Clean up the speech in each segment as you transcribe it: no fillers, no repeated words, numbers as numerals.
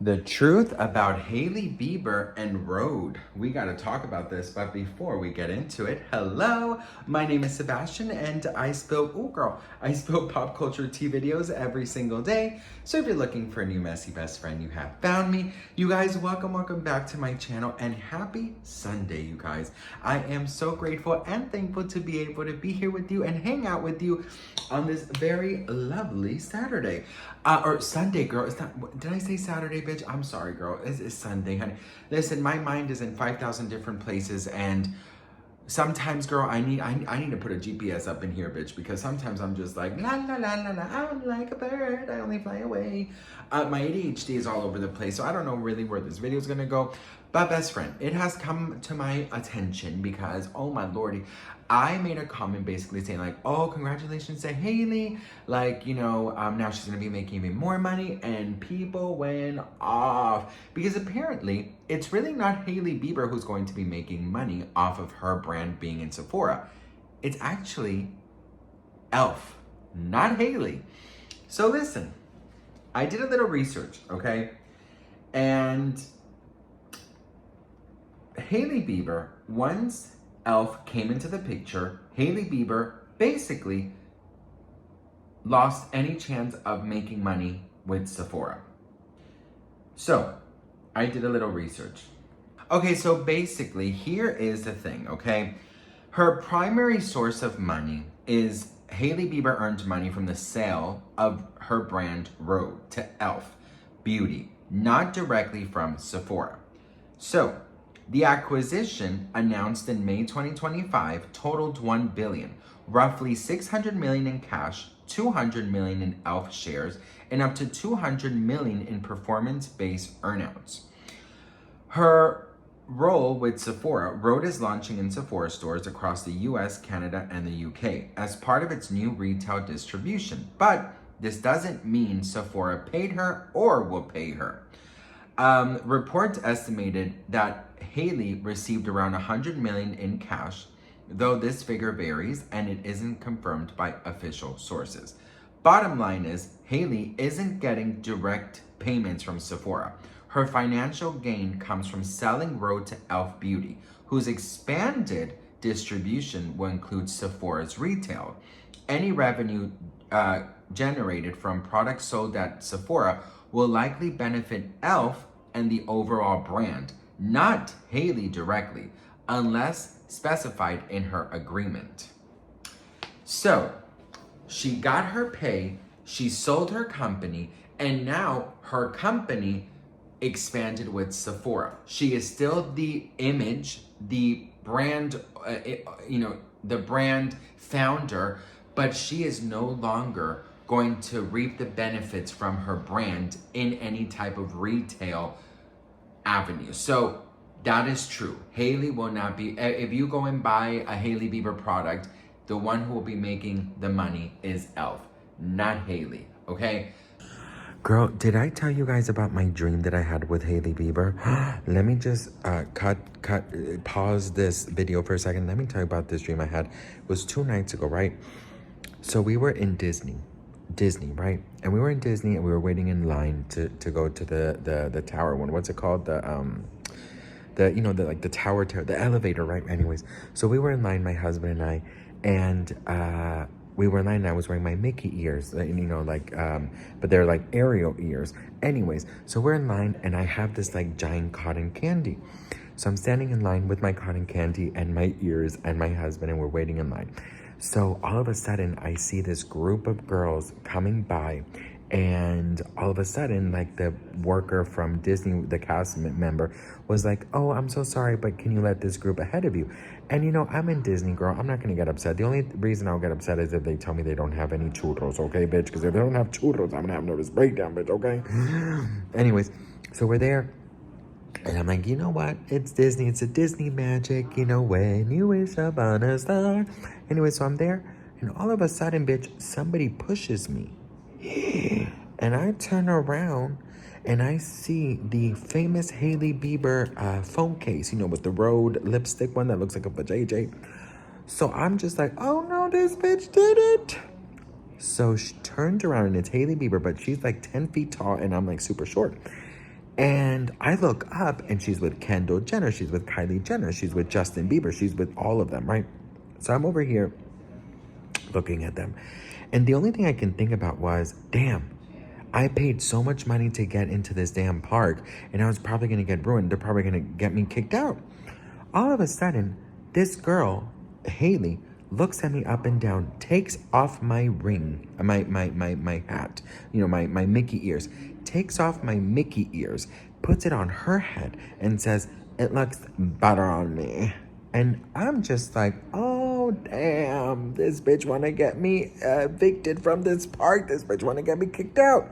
The truth about Hailey Bieber and Rhode. We gotta talk about this, but before we get into it, hello, my name is Sebastian and I spill pop culture tea videos every single day. So if you're looking for a new messy best friend, you have found me. You guys, welcome back to my channel and happy Sunday, you guys. I am so grateful and thankful to be able to be here with you and hang out with you on this very lovely Saturday. Or Sunday, girl. It's not, did I say Saturday, bitch? I'm sorry, girl. It's Sunday, honey. Listen, my mind is in 5,000 different places, and sometimes, girl, I need to put a GPS up in here, bitch, because sometimes I'm just like, la, la, la, la, la, I'm like a bird, I only fly away. My ADHD is all over the place, so I don't know really where this video is going to go. But best friend, it has come to my attention because, oh my lordy, I made a comment basically saying like, oh, congratulations to Hailey. Like, you know, now she's going to be making even more money. And people went off because apparently it's really not Hailey Bieber who's going to be making money off of her brand being in Sephora. It's actually E.L.F, not Hailey. So listen, I did a little research, okay? And Hailey Bieber, once E.L.F came into the picture, Hailey Bieber basically lost any chance of making money with Sephora. So, I did a little research. Okay, so basically, here is the thing, okay? Her primary source of money is Hailey Bieber earned money from the sale of her brand Rhode to E.L.F Beauty, not directly from Sephora. So, the acquisition, announced in May 2025, totaled $1 billion, roughly $600 million in cash, $200 million in E.L.F shares, and up to $200 million in performance-based earnouts. Her role with Sephora, Rhode is launching in Sephora stores across the US, Canada, and the UK as part of its new retail distribution. But this doesn't mean Sephora paid her or will pay her. Reports estimated that Hailey received around $100 million in cash, though this figure varies and it isn't confirmed by official sources. Bottom line is, Hailey isn't getting direct payments from Sephora. Her financial gain comes from selling Rhode to E.L.F Beauty, whose expanded distribution will include Sephora's retail. Any revenue generated from products sold at Sephora will likely benefit E.L.F and the overall brand, not Hailey directly, unless specified in her agreement. So, she got her pay, she sold her company, and now her company expanded with Sephora. She is still the image, the brand, the brand founder, but she is no longer going to reap the benefits from her brand in any type of retail avenue. So that is true. Hailey will not be, if you go and buy a Hailey Bieber product, the one who will be making the money is E.L.F, not Hailey, okay? Girl, did I tell you guys about my dream that I had with Hailey Bieber? Let me just pause this video for a second. Let me tell you about this dream I had. It was 2 nights ago, right? So we were in Disney, right? And we were in Disney and we were waiting in line to go to the tower one. What's it called? The tower, the elevator, right? Anyways, so we were in line, my husband and I, and we were in line and I was wearing my Mickey ears, but they're like Ariel ears. Anyways, so we're in line and I have this like giant cotton candy. So I'm standing in line with my cotton candy and my ears and my husband, and we're waiting in line. So all of a sudden, I see this group of girls coming by, and all of a sudden, like the worker from Disney, the cast member, was like, oh, I'm so sorry, but can you let this group ahead of you? And you know, I'm in Disney, girl. I'm not going to get upset. The only reason I'll get upset is if they tell me they don't have any churros, okay, bitch? Because if they don't have churros, I'm going to have a nervous breakdown, bitch, okay? Anyways, so we're there. And I'm like, you know what? It's Disney. It's a Disney magic. You know, when you wish upon a star. Anyway, so I'm there. And all of a sudden, bitch, somebody pushes me. And I turn around and I see the famous Hailey Bieber phone case, you know, with the Rhode lipstick one that looks like a vajayjay. So I'm just like, oh no, this bitch did it. So she turned around and it's Hailey Bieber, but she's like 10 feet tall and I'm like super short. And I look up and she's with Kendall Jenner, she's with Kylie Jenner, she's with Justin Bieber, she's with all of them, right? So I'm over here looking at them. And the only thing I can think about was, damn, I paid so much money to get into this damn park and I was probably gonna get ruined. They're probably gonna get me kicked out. All of a sudden, this girl, Hailey, looks at me up and down, takes off my ring, my hat, you know, my Mickey ears, takes off my Mickey ears, puts it on her head and says, "It looks better on me." And I'm just like, oh, damn, this bitch wanna get me evicted from this park. This bitch wanna get me kicked out.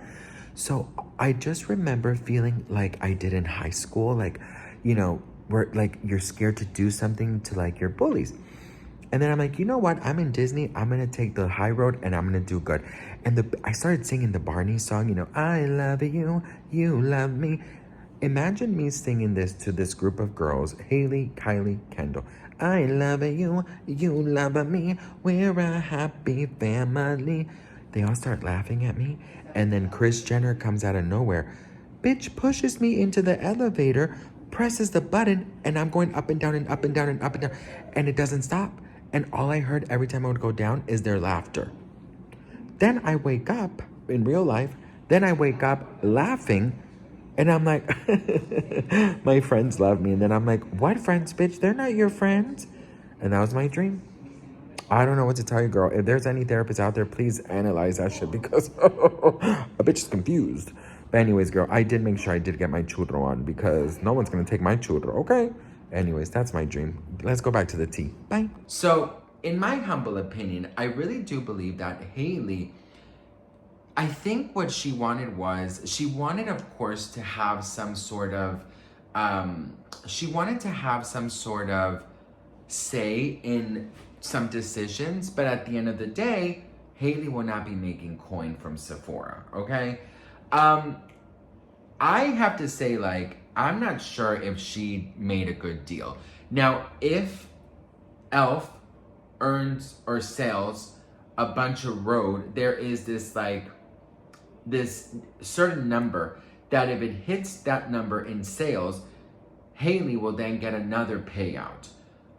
So I just remember feeling like I did in high school, like, you know, where like you're scared to do something to like your bullies. And then I'm like, you know what? I'm in Disney. I'm going to take the high road and I'm going to do good. And I started singing the Barney song, you know, I love you, you love me. Imagine me singing this to this group of girls, Hailey, Kylie, Kendall. I love you, you love me, we're a happy family. They all start laughing at me. And then Kris Jenner comes out of nowhere. Bitch pushes me into the elevator, presses the button, and I'm going up and down and up and down and up and down. And it doesn't stop. And all I heard every time I would go down is their laughter. Then I wake up in real life. Then I wake up laughing. And I'm like, my friends love me. And then I'm like, what friends, bitch? They're not your friends. And that was my dream. I don't know what to tell you, girl. If there's any therapists out there, please analyze that shit because a bitch is confused. But anyways, girl, I did make sure I did get my churro on because no one's going to take my churro, okay? Anyways, that's my dream. Let's go back to the tea. Bye. So, in my humble opinion, I really do believe that Hailey, I think what she wanted was, she wanted, of course, to have some sort of, say in some decisions, but at the end of the day, Hailey will not be making coin from Sephora, okay? I have to say, like, I'm not sure if she made a good deal. Now, if E.L.F. earns or sells a bunch of road, there is this, like, this certain number that if it hits that number in sales, Hailey will then get another payout.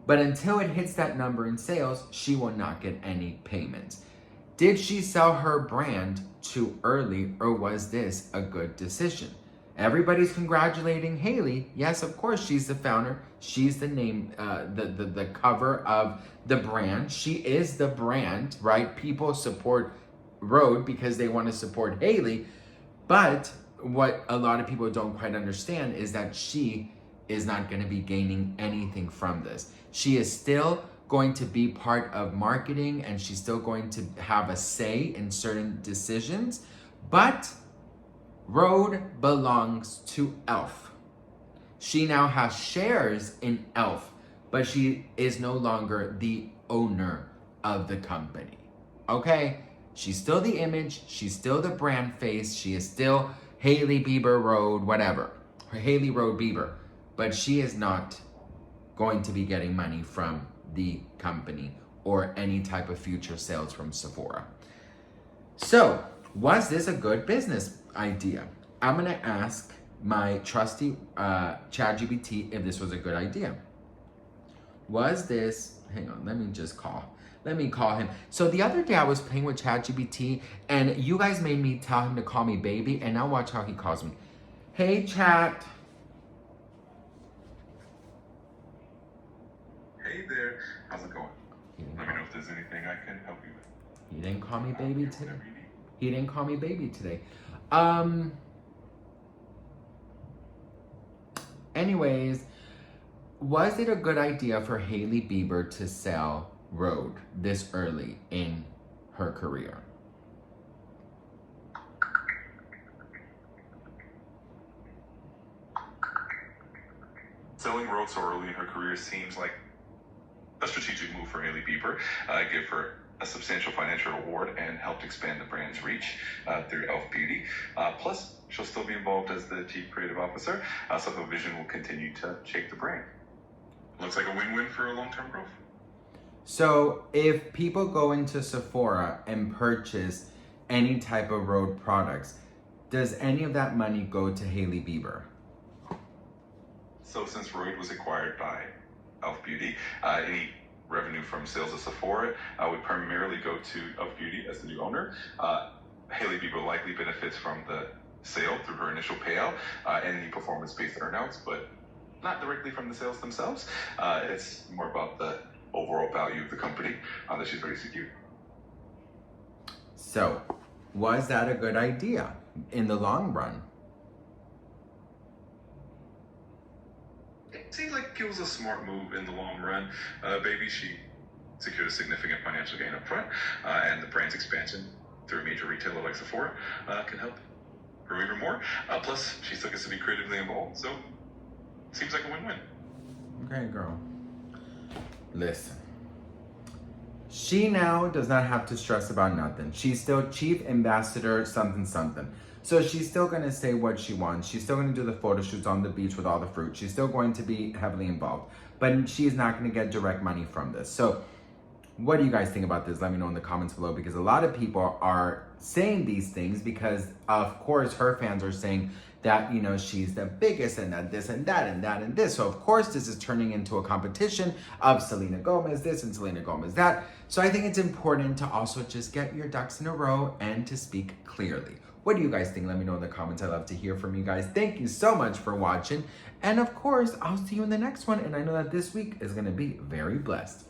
But until it hits that number in sales, she will not get any payments. Did she sell her brand too early, or was this a good decision? Everybody's congratulating Hailey. Yes, of course, she's the founder. She's the name, the cover of the brand. She is the brand, right? People support Rhode because they want to support Hailey. But what a lot of people don't quite understand is that she is not going to be gaining anything from this. She is still going to be part of marketing and she's still going to have a say in certain decisions. But Rhode belongs to E.L.F. She now has shares in E.L.F., but she is no longer the owner of the company. Okay? She's still the image, she's still the brand face, she is still Hailey Bieber Rhode, whatever. Or Hailey Rhode Bieber. But she is not going to be getting money from the company or any type of future sales from Sephora. So, was this a good business idea? I'm gonna ask my trusty ChatGPT if this was a good idea. Was this, hang on, let me call him. So the other day I was playing with ChatGPT and you guys made me tell him to call me baby, and now watch how he calls me. Hey, Chat. Hey there, how's it going? Let me know if there's anything I can help you with. He didn't call me baby today. He didn't call me baby today. Anyways, was it a good idea for Hailey Bieber to sell Rhode this early in her career? Selling Rhode so early in her career seems like a strategic move for Hailey Bieber. Give her a substantial financial reward and helped expand the brand's reach through E.L.F. Beauty. Plus, she'll still be involved as the chief creative officer, so her vision will continue to shape the brand. Looks like a win-win for long-term growth. So if people go into Sephora and purchase any type of Rhode products, does any of that money go to Hailey Bieber? So since Royd was acquired by E.L.F. Beauty, any revenue from sales of Sephora would primarily go to E.L.F. Beauty as the new owner. Hailey Bieber likely benefits from the sale through her initial payout and any performance-based earnouts, but not directly from the sales themselves. It's more about the overall value of the company that she's very secure. So, was that a good idea in the long run? It seems like it was a smart move in the long run. Maybe she secured a significant financial gain up front, and the brand's expansion through a major retailer like Sephora can help her even more. Plus, she still gets to be creatively involved, so seems like a win-win. Okay, girl. Listen. She now does not have to stress about nothing. She's still chief ambassador something something. So she's still going to say what she wants. She's still going to do the photo shoots on the beach with all the fruit. She's still going to be heavily involved. But she's not going to get direct money from this. So what do you guys think about this? Let me know in the comments below, because a lot of people are saying these things because, of course, her fans are saying that, you know, she's the biggest and that this and that and that and this. So, of course, this is turning into a competition of Selena Gomez this and Selena Gomez that. So I think it's important to also just get your ducks in a row and to speak clearly. What do you guys think? Let me know in the comments. I love to hear from you guys. Thank you so much for watching. And, of course, I'll see you in the next one. And I know that this week is going to be very blessed.